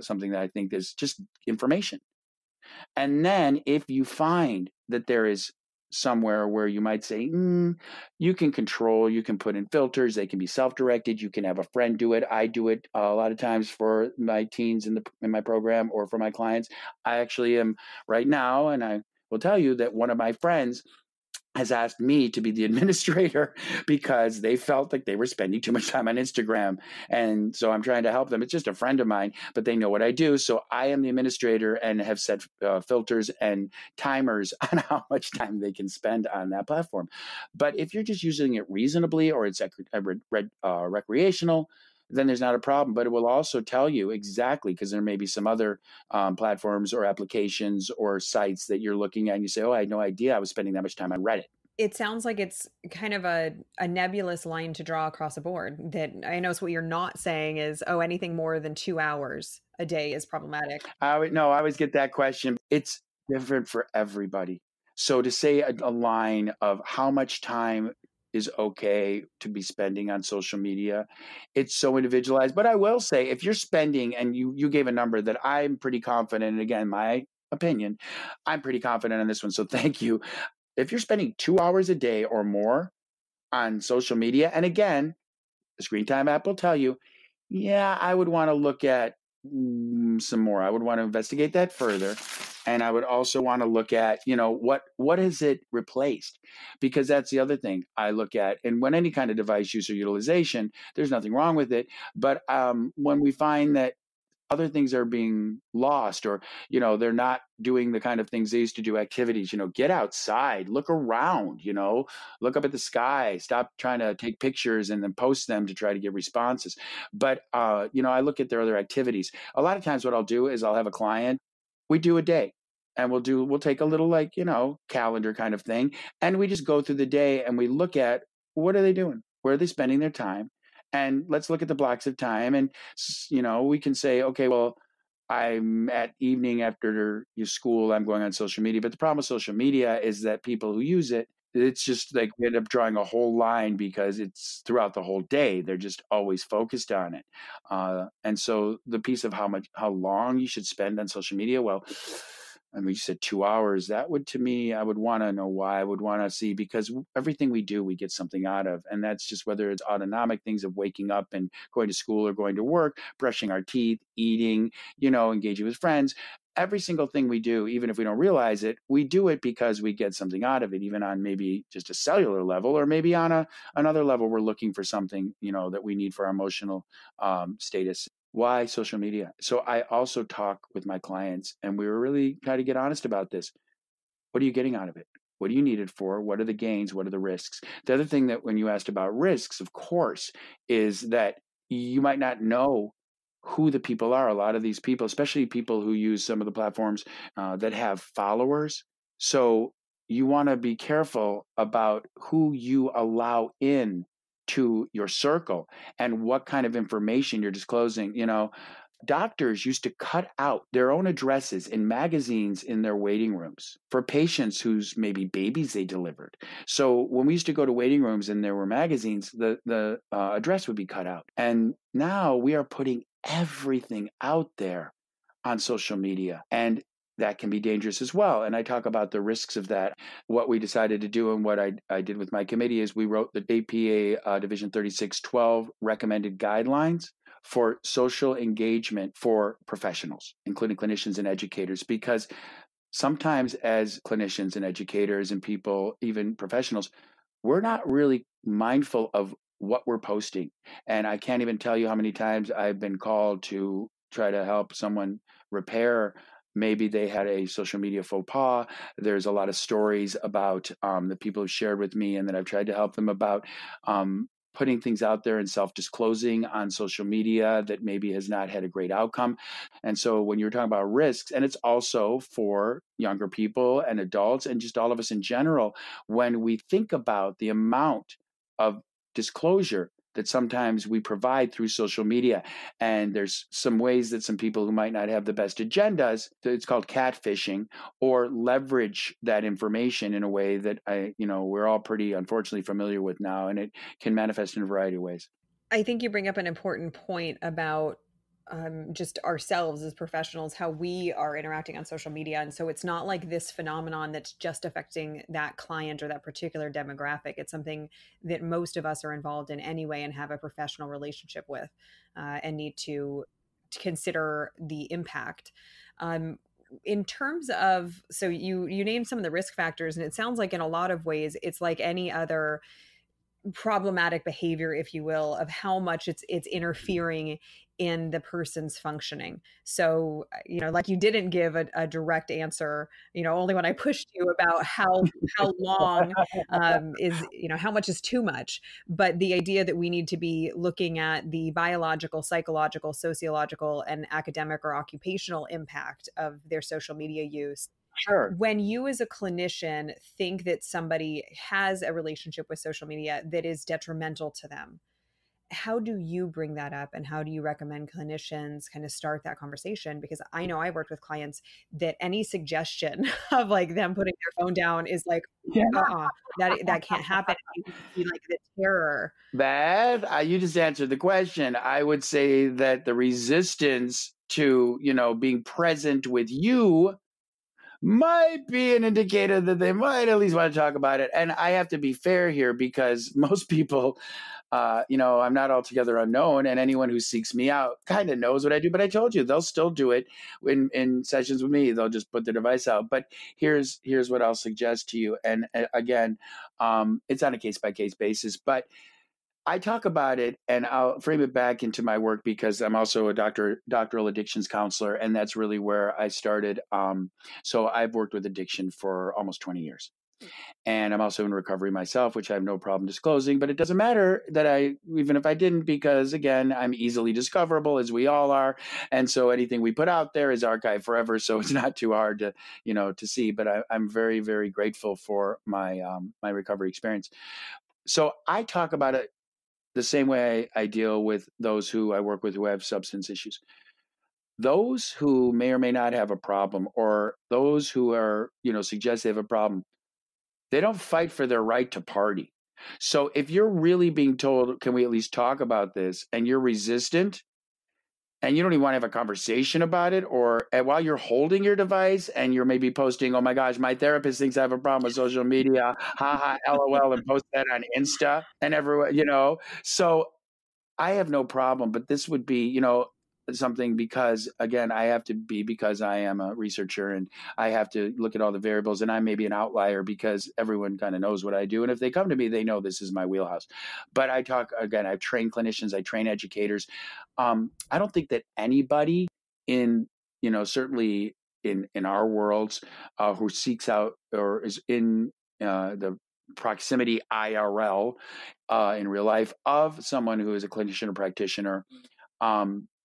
B: something that I think is just information. And then if you find that there is somewhere where you might say, you can control, you can put in filters, they can be self-directed, you can have a friend do it. I do it a lot of times for my teens in my program or for my clients. I actually am right now, and I will tell you that one of my friends has asked me to be the administrator because they felt like they were spending too much time on Instagram. And so I'm trying to help them. It's just a friend of mine, but they know what I do. So I am the administrator and have set filters and timers on how much time they can spend on that platform. But if you're just using it reasonably or it's recreational, then there's not a problem. But it will also tell you exactly, because there may be some other platforms or applications or sites that you're looking at and you say, oh, I had no idea I was spending that much time on Reddit.
A: It sounds like it's kind of a nebulous line to draw across the board. That I know what you're not saying is, oh, anything more than 2 hours a day is problematic.
B: I always get that question. It's different for everybody. So to say a line of how much time is okay to be spending on social media, it's so individualized. But I will say, if you're spending, and you gave a number that I'm pretty confident, and again, my opinion, I'm pretty confident on this one. So thank you. If you're spending 2 hours a day or more on social media, and again, the Screen Time app will tell you, yeah, I would want to look at some more. I would want to investigate that further. And I would also want to look at, what has it replaced? Because that's the other thing I look at. And when any kind of device use or utilization, there's nothing wrong with it. But when we find that other things are being lost, or they're not doing the kind of things they used to do, activities, get outside, look around, look up at the sky, stop trying to take pictures and then post them to try to get responses. But I look at their other activities. A lot of times what I'll do is I'll have a client, we do a day, and we'll take a little, like, calendar kind of thing, and we just go through the day and we look at, what are they doing, where are they spending their time, and let's look at the blocks of time. And we can say, okay, well, I'm at evening after your school, I'm going on social media. But the problem with social media is that people who use it, it's just like we end up drawing a whole line because it's throughout the whole day. They're just always focused on it. And so the piece of how long you should spend on social media, well, I mean, you said 2 hours. That would, to me, I would want to know why. I would want to see, because everything we do, we get something out of. And that's just whether it's autonomic things of waking up and going to school or going to work, brushing our teeth, eating, engaging with friends. Every single thing we do, even if we don't realize it, we do it because we get something out of it, even on maybe just a cellular level, or maybe on another level, we're looking for something, that we need for our emotional status. Why social media? So I also talk with my clients, and we were really trying to get honest about this. What are you getting out of it? What do you need it for? What are the gains? What are the risks? The other thing that when you asked about risks, of course, is that you might not know who the people are. A lot of these people, especially people who use some of the platforms that have followers. So you want to be careful about who you allow in to your circle and what kind of information you're disclosing. Doctors used to cut out their own addresses in magazines in their waiting rooms for patients whose maybe babies they delivered. So when we used to go to waiting rooms and there were magazines, the address would be cut out. And now we are putting everything out there on social media, and that can be dangerous as well. And I talk about the risks of that. What we decided to do, and what I did with my committee, is we wrote the APA Division 3612 recommended guidelines for social engagement for professionals, including clinicians and educators, because sometimes as clinicians and educators and people, even professionals, we're not really mindful of what we're posting. And I can't even tell you how many times I've been called to try to help someone repair. Maybe they had a social media faux pas. There's a lot of stories about the people who shared with me, and that I've tried to help them about putting things out there and self-disclosing on social media that maybe has not had a great outcome. And so when you're talking about risks, and it's also for younger people and adults and just all of us in general, when we think about the amount of disclosure that sometimes we provide through social media. And there's some ways that some people who might not have the best agendas, it's called catfishing, or leverage that information in a way that we're all pretty unfortunately familiar with now, and it can manifest in a variety of ways.
A: I think you bring up an important point about just ourselves as professionals, how we are interacting on social media. And so it's not like this phenomenon that's just affecting that client or that particular demographic. It's something that most of us are involved in anyway and have a professional relationship with, and need to consider the impact. In terms of, so you named some of the risk factors, and it sounds like in a lot of ways it's like any other problematic behavior, if you will, of how much it's interfering in the person's functioning. So, like you didn't give a direct answer, only when I pushed you about how long is, how much is too much. But the idea that we need to be looking at the biological, psychological, sociological, and academic or occupational impact of their social media use.
B: Sure.
A: When you as a clinician think that somebody has a relationship with social media that is detrimental to them, how do you bring that up, and how do you recommend clinicians kind of start that conversation? Because I know I've worked with clients that any suggestion of like them putting their phone down is like,
B: Yeah.
A: that can't happen. You can see like the terror.
B: Beth, you just answered the question. I would say that the resistance to, being present with you might be an indicator that they might at least want to talk about it. And I have to be fair here, because most people, I'm not altogether unknown, and anyone who seeks me out kind of knows what I do. But I told you, they'll still do it in sessions with me. They'll just put their device out. But here's what I'll suggest to you. And again, it's on a case by case basis, but I talk about it, and I'll frame it back into my work, because I'm also a doctoral addictions counselor, and that's really where I started. So I've worked with addiction for almost 20 years. And I'm also in recovery myself, which I have no problem disclosing, but it doesn't matter that even if I didn't, because again, I'm easily discoverable, as we all are. And so anything we put out there is archived forever. So it's not too hard to see, but I'm very, very grateful for my recovery experience. So I talk about it the same way I deal with those who I work with who have substance issues. Those who may or may not have a problem, or those who are, suggest they have a problem, they don't fight for their right to party. So if you're really being told, can we at least talk about this, and you're resistant, and you don't even want to have a conversation about it, or while you're holding your device and you're maybe posting, oh my gosh, my therapist thinks I have a problem with social media, haha, LOL, and post that on Insta, and everyone, so I have no problem, but this would be, something, because again, because I am a researcher, and I have to look at all the variables, and I may be an outlier because everyone kind of knows what I do. And if they come to me, they know this is my wheelhouse. But I train clinicians, I train educators. I don't think that anybody in, certainly in our worlds, who seeks out or is in the proximity IRL, in real life, of someone who is a clinician or practitioner,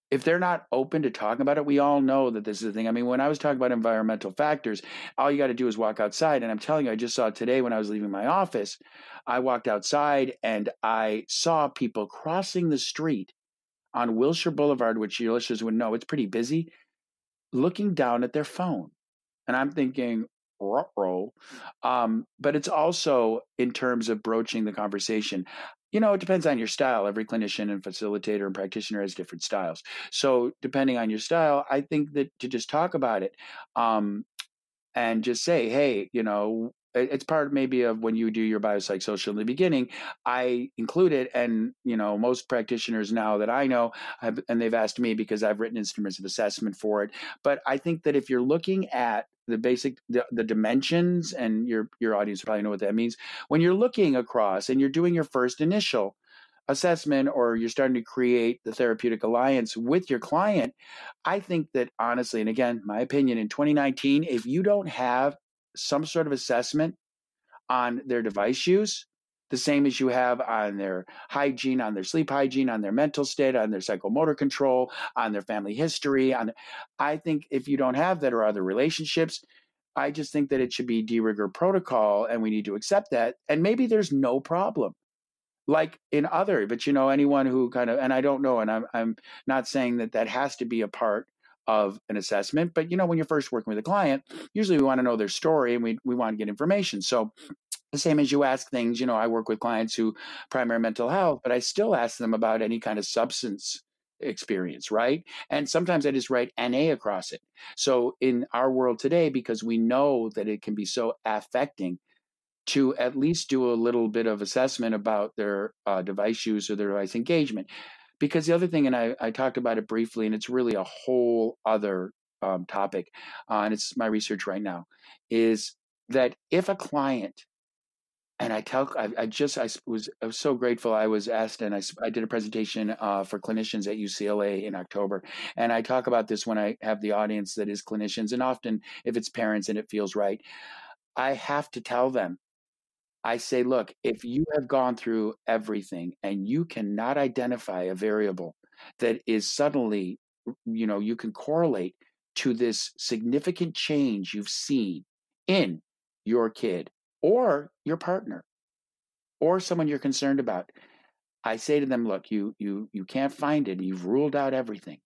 B: if they're not open to talking about it, we all know that this is the thing. I mean, when I was talking about environmental factors, all you got to do is walk outside. And I'm telling you, I just saw it today when I was leaving my office. I walked outside and I saw people crossing the street on Wilshire Boulevard, which your listeners would know, it's pretty busy, looking down at their phone. And I'm thinking, ruh-roh. But it's also in terms of broaching the conversation. It depends on your style. Every clinician and facilitator and practitioner has different styles. So depending on your style, I think that to just talk about it, and just say, hey, it's part maybe of when you do your biopsychosocial in the beginning, I include it. And, most practitioners now that I know, and they've asked me because I've written instruments of assessment for it. But I think that if you're looking at the basic, the dimensions, and your audience probably know what that means, when you're looking across and you're doing your first initial assessment, or you're starting to create the therapeutic alliance with your client, I think that honestly, and again, my opinion, in 2019, if you don't have some sort of assessment on their device use, the same as you have on their hygiene, on their sleep hygiene, on their mental state, on their psychomotor control, on their family history, I think if you don't have that, or other relationships, I just think that it should be de rigueur protocol, and we need to accept that. And maybe there's no problem. like in other, but anyone who kind of, and I don't know, and I'm not saying that that has to be a part of an assessment, but when you're first working with a client, usually we want to know their story and we want to get information. So the same as you ask things, I work with clients who primary mental health, but I still ask them about any kind of substance experience, right? And sometimes I just write NA across it. So in our world today, because we know that it can be so affecting, to at least do a little bit of assessment about their device use or their device engagement. Because the other thing, and I talked about it briefly, and it's really a whole other topic, and it's my research right now, is that if a client, and I was so grateful. I was asked, and I did a presentation for clinicians at UCLA in October, and I talk about this when I have the audience that is clinicians, and often if it's parents and it feels right, I have to tell them. I say, look, if you have gone through everything and you cannot identify a variable that is suddenly, you can correlate to this significant change you've seen in your kid or your partner or someone you're concerned about, I say to them, look, you can't find it. You've ruled out everything.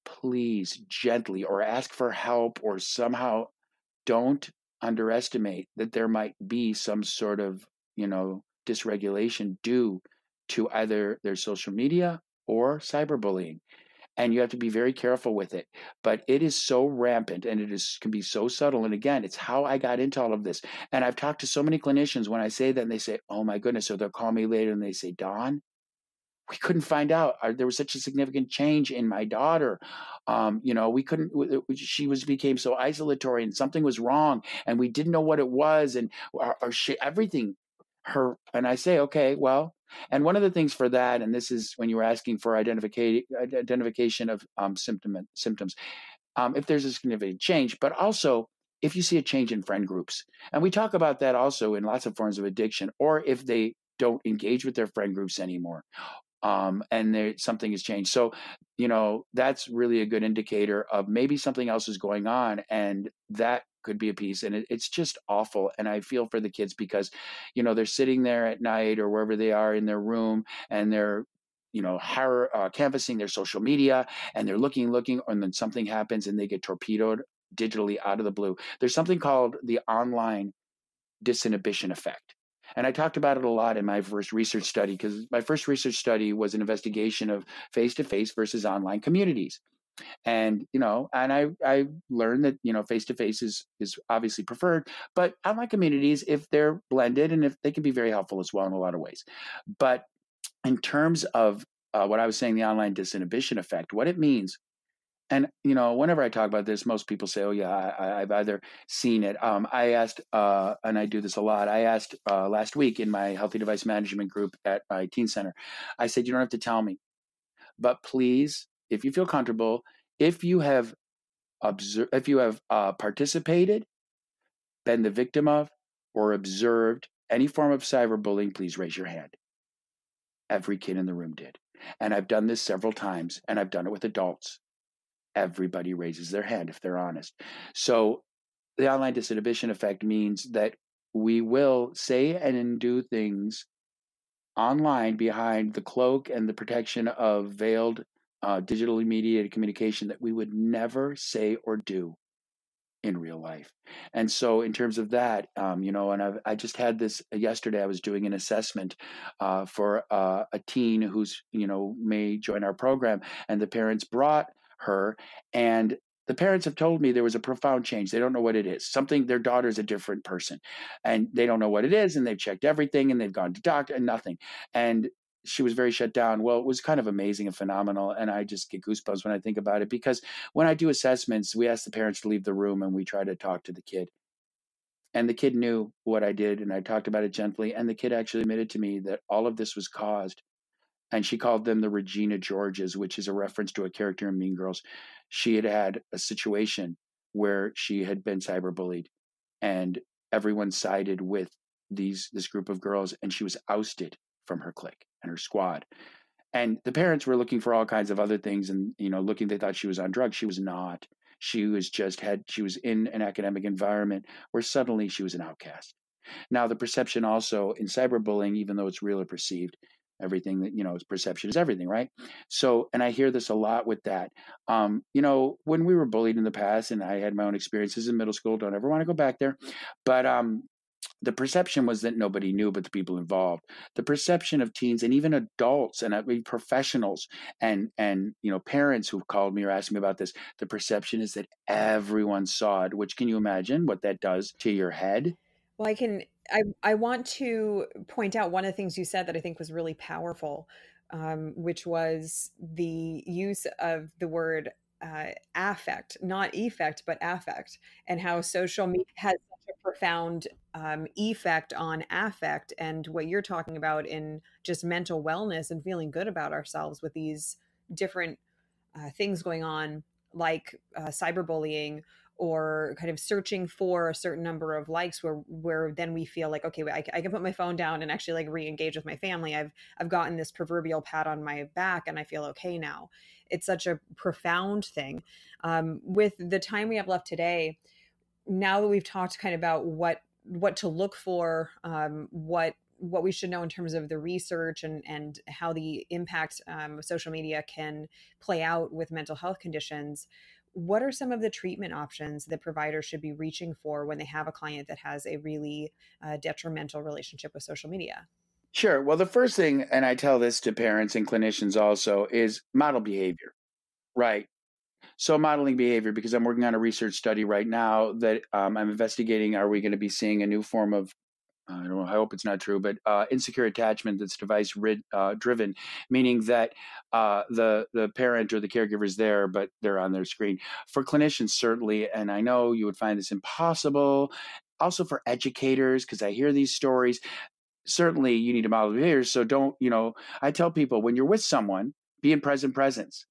B: Please gently or ask for help or somehow don't underestimate that there might be some sort of, dysregulation due to either their social media or cyberbullying. And you have to be very careful with it. But it is so rampant and can be so subtle. And again, it's how I got into all of this. And I've talked to so many clinicians when I say that and they say, oh my goodness. So they'll call me later and they say, Don, we couldn't find out. There was such a significant change in my daughter. We couldn't. She became so isolatory, and something was wrong, and we didn't know what it was, and everything. And I say, okay, well, and one of the things for that, and this is when you were asking for identification of symptoms. If there's a significant change, but also if you see a change in friend groups, and we talk about that also in lots of forms of addiction, or if they don't engage with their friend groups anymore, and something has changed. So, that's really a good indicator of maybe something else is going on, and that could be a piece. And it's just awful. And I feel for the kids because, they're sitting there at night or wherever they are in their room, and they're canvassing their social media, and they're looking, and then something happens and they get torpedoed digitally out of the blue. There's something called the online disinhibition effect. And I talked about it a lot in my first research study, because my first research study was an investigation of face-to-face versus online communities. And, I learned that, face-to-face is obviously preferred, but online communities, if they're blended and if they can be very helpful as well in a lot of ways. But in terms of what I was saying, the online disinhibition effect, what it means. And whenever I talk about this, most people say, "Oh yeah, I've either seen it." I asked, and I do this a lot. I asked last week in my healthy device management group at my teen center. I said, "You don't have to tell me, but please, if you feel comfortable, if you have participated, been the victim of, or observed any form of cyberbullying, please raise your hand." Every kid in the room did, and I've done this several times, and I've done it with adults. Everybody raises their hand if they're honest. So the online disinhibition effect means that we will say and do things online behind the cloak and the protection of veiled digitally mediated communication that we would never say or do in real life. And so in terms of that, and I just had this yesterday. I was doing an assessment for a teen who's, may join our program, and the parents brought her, and the parents have told me there was a profound change. They don't know what it is. Their daughter's a different person, and they don't know what it is. And they've checked everything, and they've gone to doctor and nothing. And she was very shut down. Well, it was kind of amazing and phenomenal. And I just get goosebumps when I think about it, because when I do assessments, we ask the parents to leave the room and we try to talk to the kid. And the kid knew what I did, and I talked about it gently. And the kid actually admitted to me that all of this was caused, and she called them the Regina Georges, which is a reference to a character in Mean Girls. She had had a situation where she had been cyberbullied, and everyone sided with this group of girls, and she was ousted from her clique and her squad. And the parents were looking for all kinds of other things, and they thought she was on drugs. She was not. She was in an academic environment where suddenly she was an outcast. Now, the perception also in cyberbullying, even though it's real or perceived, everything that, is perception is everything, right? So, and I hear this a lot with that. When we were bullied in the past, and I had my own experiences in middle school, don't ever want to go back there. But the perception was that nobody knew but the people involved. The perception of teens and even adults and I mean professionals and parents who've called me or asked me about this, the perception is that everyone saw it, which can you imagine what that does to your head?
A: Well, I want to point out one of the things you said that I think was really powerful, which was the use of the word affect, not effect, but affect, and how social media has such a profound effect on affect and what you're talking about in just mental wellness and feeling good about ourselves with these different things going on, like cyberbullying or kind of searching for a certain number of likes where then we feel like, okay, I can put my phone down and actually like re-engage with my family. I've gotten this proverbial pat on my back and I feel okay now. It's such a profound thing. With the time we have left today, now that we've talked kind of about what to look for, what we should know in terms of the research and how the impact of social media can play out with mental health conditions. What are some of the treatment options that providers should be reaching for when they have a client that has a really detrimental relationship with social media?
B: Sure. Well, the first thing, and I tell this to parents and clinicians also, is model behavior. Right. So modeling behavior, because I'm working on a research study right now that I'm investigating. Are we going to be seeing a new form of I don't know. I hope it's not true, but insecure attachment that's device driven, meaning that the parent or the caregiver is there, but they're on their screen. For clinicians, certainly, and I know you would find this impossible. Also for educators, because I hear these stories. Certainly, you need to model behavior. So don't. I tell people when you're with someone, be in present presence.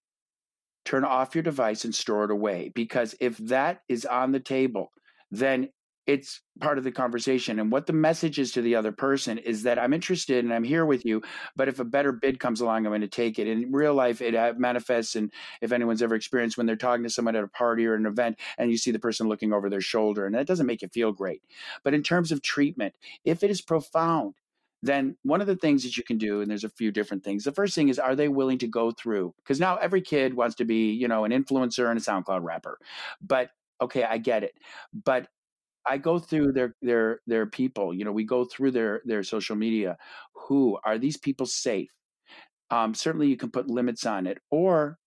B: Turn off your device and store it away, because if that is on the table, then it's part of the conversation. And what the message is to the other person is that I'm interested and I'm here with you, but if a better bid comes along, I'm going to take it. In real life, it manifests. And if anyone's ever experienced when they're talking to someone at a party or an event and you see the person looking over their shoulder, and that doesn't make you feel great. But in terms of treatment, if it is profound, then one of the things that you can do, and there's a few different things. The first thing is, are they willing to go through? Because now every kid wants to be, an influencer and a SoundCloud rapper. But okay, I get it. But I go through their people. We go through their social media. Who are these people safe? Certainly, you can put limits on it. Or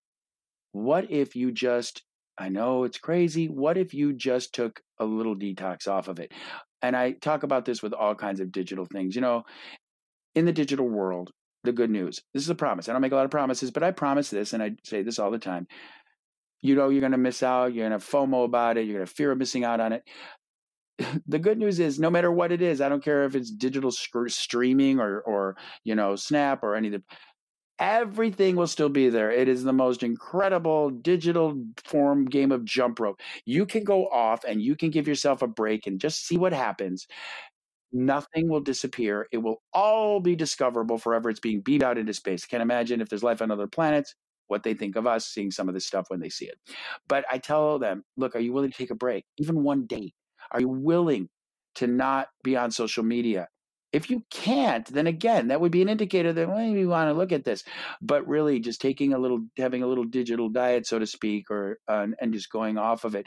B: what if you just? I know it's crazy. What if you just took a little detox off of it? And I talk about this with all kinds of digital things. In the digital world, the good news. This is a promise. I don't make a lot of promises, but I promise this, and I say this all the time. You're going to miss out. You're going to have FOMO about it. You're going to have fear of missing out on it. The good news is, no matter what it is, I don't care if it's digital streaming or Snap or any of the. Everything will still be there. It is the most incredible digital form game of jump rope. You can go off and you can give yourself a break and just see what happens. Nothing will disappear. It will all be discoverable forever. It's being beamed out into space. Can't imagine if there's life on other planets, what they think of us seeing some of this stuff when they see it. But I tell them, look, are you willing to take a break? Even one day? Are you willing to not be on social media? If you can't, then again, that would be an indicator that maybe we want to look at this. But really, just having a little digital diet, so to speak, or and just going off of it.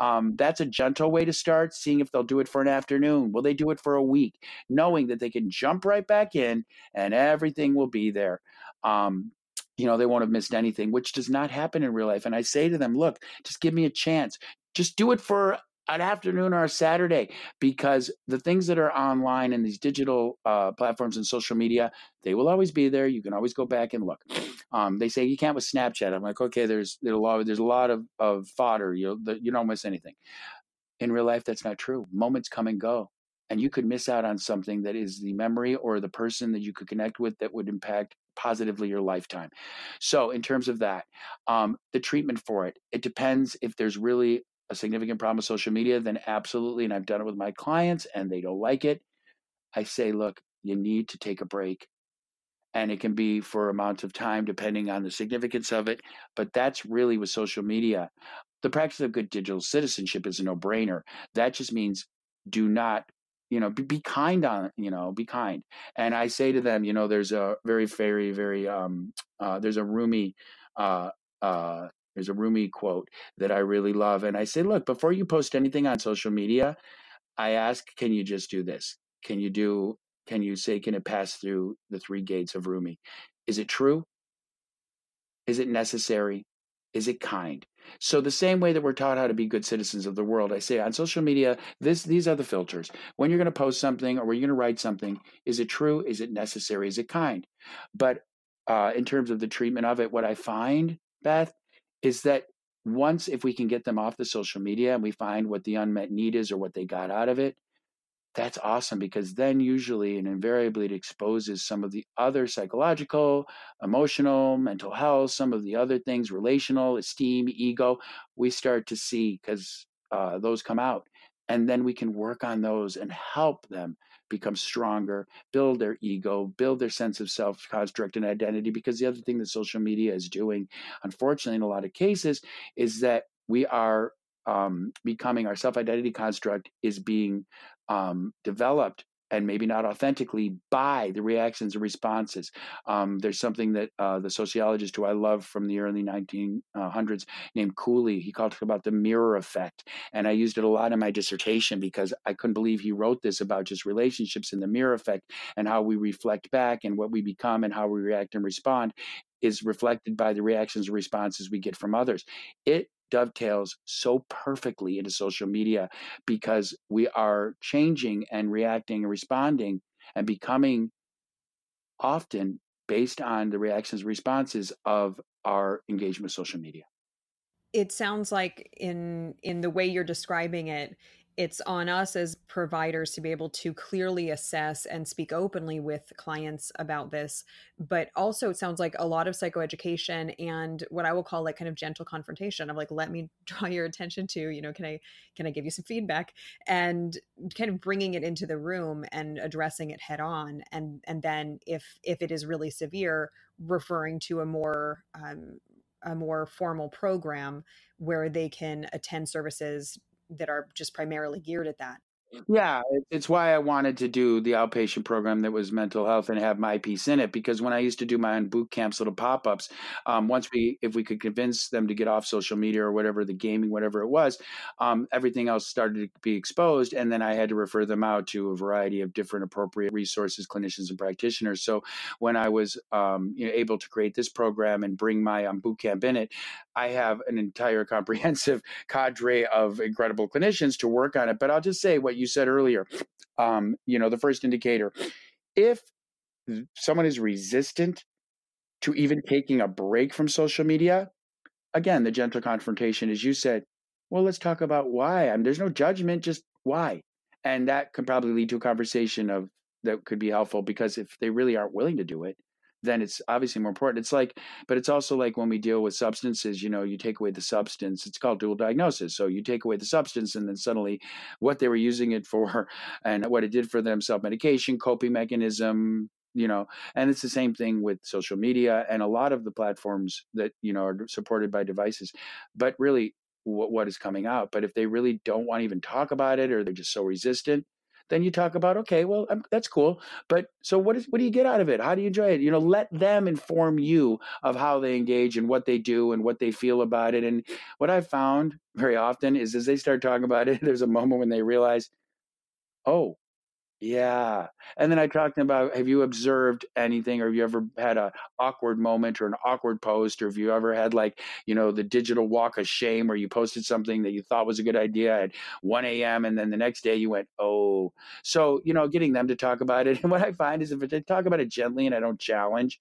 B: That's a gentle way to start, seeing if they'll do it for an afternoon. Will they do it for a week? Knowing that they can jump right back in and everything will be there. They won't have missed anything, which does not happen in real life. And I say to them, look, just give me a chance. Just do it for an afternoon or a Saturday, because the things that are online and these digital platforms and social media, they will always be there. You can always go back and look. They say you can't with Snapchat. I'm like, okay, there's a lot of fodder. You don't miss anything. In real life, that's not true. Moments come and go, and you could miss out on something that is the memory or the person that you could connect with that would impact positively your lifetime. So in terms of that, the treatment for it depends. If there's really a significant problem with social media, then absolutely, and I've done it with my clients and they don't like it, I say, look, you need to take a break. And it can be for amounts of time depending on the significance of it. But that's really with social media. The practice of good digital citizenship is a no-brainer. That just means do not be kind on, be kind. And I say to them, there's a very, very, very, there's a Rumi, uh, uh, there's a Rumi quote that I really love. And I say, look, before you post anything on social media, I ask, can you just do this? Can you say, can it pass through the three gates of Rumi? Is it true? Is it necessary? Is it kind? So the same way that we're taught how to be good citizens of the world, I say on social media, these are the filters. When you're going to post something or when you're going to write something, is it true? Is it necessary? Is it kind? But in terms of the treatment of it, what I find, Beth, is that once if we can get them off the social media and we find what the unmet need is or what they got out of it, that's awesome because then usually and invariably it exposes some of the other psychological, emotional, mental health, some of the other things, relational, esteem, ego, we start to see because those come out. And then we can work on those and help them become stronger, build their ego, build their sense of self construct and identity. Because the other thing that social media is doing, unfortunately, in a lot of cases, is that we are becoming our self identity construct is being developed and maybe not authentically by the reactions and responses. There's something that the sociologist who I love from the early 1900s named Cooley, he talked about the mirror effect. And I used it a lot in my dissertation because I couldn't believe he wrote this about just relationships and the mirror effect and how we reflect back and what we become and how we react and respond is reflected by the reactions and responses we get from others. It dovetails so perfectly into social media because we are changing and reacting and responding and becoming often based on the reactions and responses of our engagement with social media.
A: It sounds like in the way you're describing it, it's on us as providers to be able to clearly assess and speak openly with clients about this. But also it sounds like a lot of psychoeducation and what I will call like kind of gentle confrontation of like, let me draw your attention to, can I give you some feedback, and kind of bringing it into the room and addressing it head on. And then if it is really severe, referring to a more formal program where they can attend services that are just primarily geared at that.
B: Yeah, it's why I wanted to do the outpatient program that was mental health and have my piece in it. Because when I used to do my own boot camps, little pop ups, if we could convince them to get off social media or whatever, the gaming, whatever it was, everything else started to be exposed. And then I had to refer them out to a variety of different appropriate resources, clinicians, and practitioners. So when I was able to create this program and bring my boot camp in it, I have an entire comprehensive cadre of incredible clinicians to work on it. But I'll just say what you said earlier. The first indicator, if someone is resistant to even taking a break from social media, again, the gentle confrontation, as you said, well, let's talk about why. There's no judgment, just why. And that can probably lead to a conversation of that could be helpful because if they really aren't willing to do it, then it's obviously more important. But it's also like when we deal with substances, you take away the substance, it's called dual diagnosis. So you take away the substance and then suddenly what they were using it for and what it did for them, self-medication, coping mechanism, and it's the same thing with social media and a lot of the platforms that, are supported by devices, but really what is coming out. But if they really don't want to even talk about it or they're just so resistant, then you talk about, okay, well, that's cool. But so what do you get out of it? How do you enjoy it? Let them inform you of how they engage and what they do and what they feel about it. And what I've found very often is as they start talking about it, there's a moment when they realize, oh, yeah. And then I talked about, have you observed anything or have you ever had a awkward moment or an awkward post or have you ever had like, the digital walk of shame where you posted something that you thought was a good idea at 1 a.m. and then the next day you went, oh. So, getting them to talk about it. And what I find is if they talk about it gently and I don't challenge,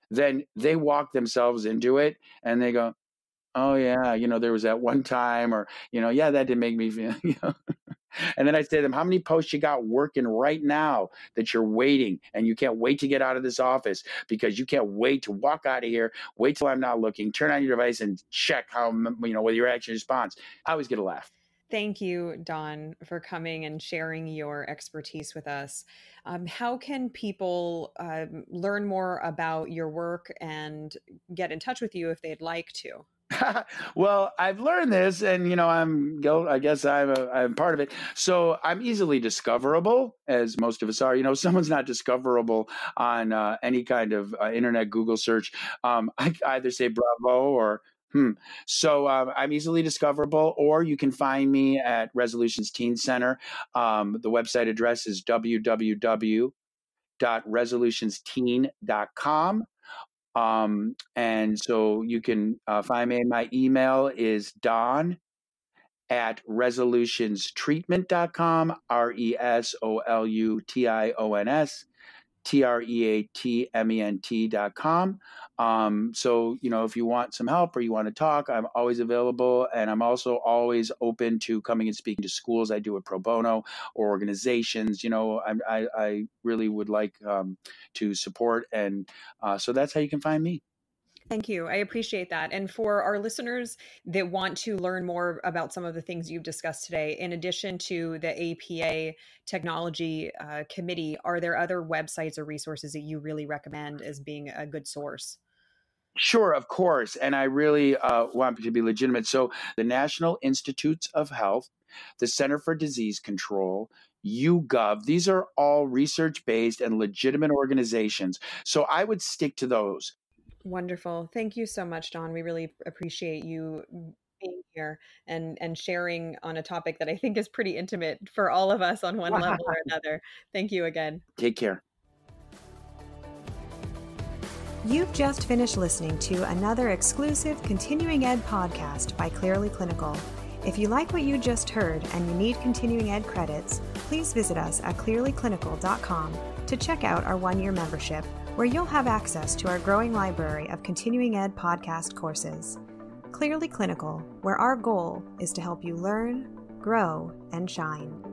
B: then they walk themselves into it and they go, oh yeah, there was that one time or, yeah, that did make me feel, And then I say to them, how many posts you got working right now that you're waiting and you can't wait to get out of this office because you can't wait to walk out of here, wait till I'm not looking, turn on your device and check how, whether your action response. I always get a laugh.
A: Thank you, Don, for coming and sharing your expertise with us. How can people learn more about your work and get in touch with you if they'd like to?
B: Well, I've learned this, and I guess I'm part of it. So I'm easily discoverable, as most of us are. Someone's not discoverable on any kind of internet Google search. I either say bravo or hmm. So I'm easily discoverable, or you can find me at Resolutions Teen Center. The website address is www.resolutionsteen.com. And so you can find me. My email is don@resolutionstreatment.com, RESOLUTIONS So, if you want some help or you want to talk, I'm always available. And I'm also always open to coming and speaking to schools. I do it pro bono or organizations. I really would like to support. And so that's how you can find me.
A: Thank you. I appreciate that. And for our listeners that want to learn more about some of the things you've discussed today, in addition to the APA Technology Committee, are there other websites or resources that you really recommend as being a good source?
B: Sure, of course. And I really want to be legitimate. So the National Institutes of Health, the Center for Disease Control, YouGov, these are all research-based and legitimate organizations. So I would stick to those.
A: Wonderful. Thank you so much, Don. We really appreciate you being here and sharing on a topic that I think is pretty intimate for all of us on one level or another. Thank you again.
B: Take care.
C: You've just finished listening to another exclusive Continuing Ed podcast by Clearly Clinical. If you like what you just heard and you need Continuing Ed credits, please visit us at clearlyclinical.com to check out our one-year membership, where you'll have access to our growing library of Continuing Ed podcast courses. Clearly Clinical, where our goal is to help you learn, grow, and shine.